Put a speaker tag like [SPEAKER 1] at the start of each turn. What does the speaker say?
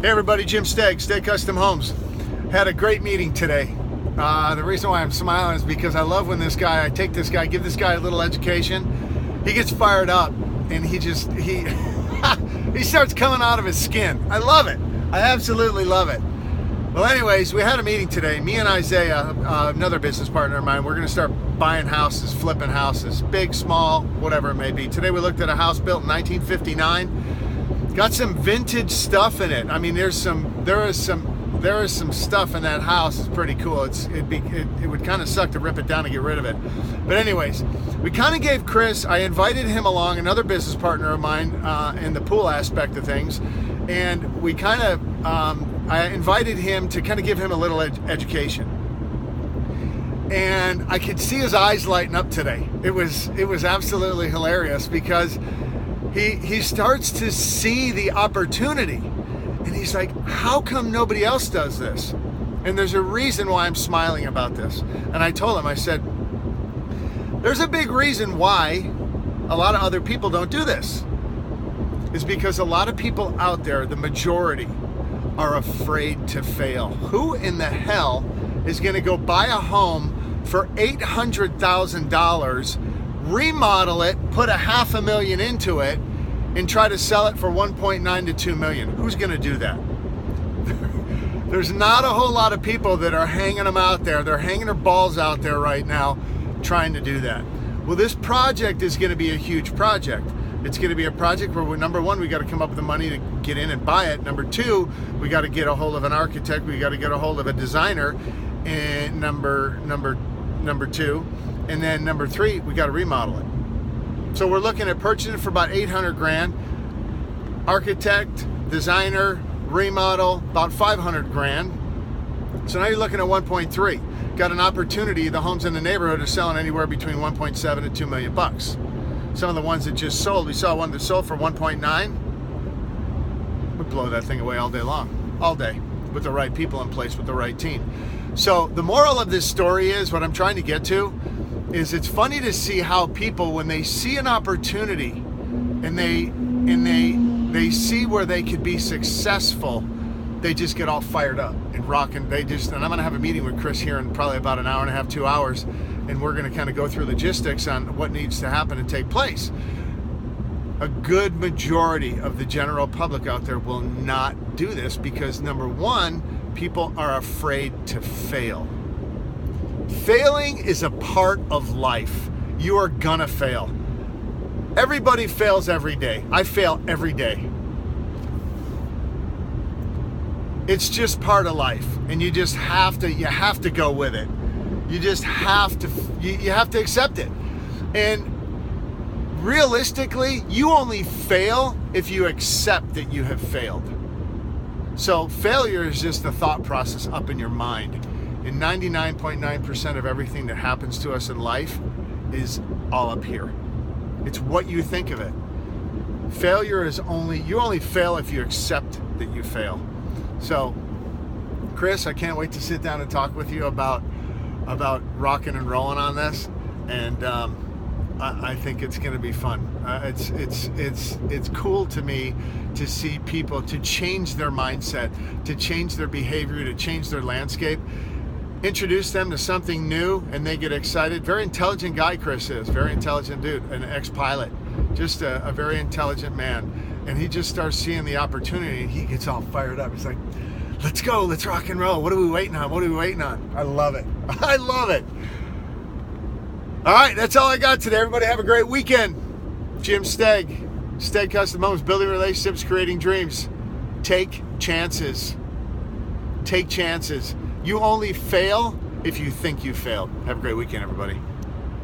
[SPEAKER 1] Hey everybody, Jim Steg, Steg Custom Homes. Had a great meeting today. The reason why I'm smiling is because I love when I take this guy, give this guy a little education. He gets fired up and he he starts coming out of his skin. I love it. I absolutely love it. Well, anyways, we had a meeting today. Me and Isaiah, another business partner of mine, we're going to start buying houses, flipping houses, big, small, whatever it may be. Today we looked at a house built in 1959. Got some vintage stuff in it. I mean, there is some stuff in that house. It's pretty cool. It would kind of suck to rip it down and get rid of it. But anyways, we kind of gave Chris, I invited him along, another business partner of mine in the pool aspect of things, and we kind of, I invited him to kind of give him a little education. And I could see his eyes lighting up today. It was absolutely hilarious because he starts to see the opportunity and he's like, how come nobody else does this? And there's a reason why I'm smiling about this. And I told him, I said, there's a big reason why a lot of other people don't do this. Is because a lot of people out there, the majority, are afraid to fail. Who in the hell is going to go buy a home for $800,000, remodel it, put $500,000 into it, and try to sell it for 1.9 to 2 million? Who's going to do that? There's not a whole lot of people that are hanging them out there. They're hanging their balls out there right now trying to do that. Well, this project is going to be a huge project. It's going to be a project where, number one, we got to come up with the money to get in and buy it. Number two, we got to get a hold of an architect. We got to get a hold of a designer. And number two, and then number three, we got to remodel it. So we're looking at purchasing it for about 800 grand. Architect, designer, remodel, about 500 grand. So now you're looking at 1.3. Got an opportunity. The homes in the neighborhood are selling anywhere between 1.7 and 2 million bucks. Some of the ones that just sold, we saw one that sold for 1.9. We'd blow that thing away all day long, all day, with the right people in place, with the right team. So the moral of this story is, what I'm trying to get to, is it's funny to see how people, when they see an opportunity and they see where they could be successful, they just get all fired up and rocking. And I'm going to have a meeting with Chris here in probably about an hour and a half, 2 hours, and we're going to kind of go through logistics on what needs to happen and take place. A good majority of the general public out there will not do this because, number one, people are afraid to fail. Failing is a part of life. You are gonna fail. Everybody fails every day. I fail every day. It's just part of life, and you just have to go with it. You just have to accept it. And realistically, you only fail if you accept that you have failed. So failure is just the thought process up in your mind. And 99.9% of everything that happens to us in life is all up here. It's what you think of it. Failure is you only fail if you accept that you fail. So, Chris, I can't wait to sit down and talk with you about rocking and rolling on this. And I think it's going to be fun. It's cool to me to see people to change their mindset, to change their behavior, to change their landscape. Introduce them to something new and they get excited. Very intelligent guy, Chris is. Very intelligent dude, an ex-pilot. Just a very intelligent man. And he just starts seeing the opportunity and he gets all fired up. He's like, let's go, let's rock and roll. What are we waiting on? What are we waiting on? I love it. I love it. All right, that's all I got today. Everybody have a great weekend. Jim Steg, Steg Custom Homes, building relationships, creating dreams. Take chances. Take chances. You only fail if you think you failed. Have a great weekend, everybody.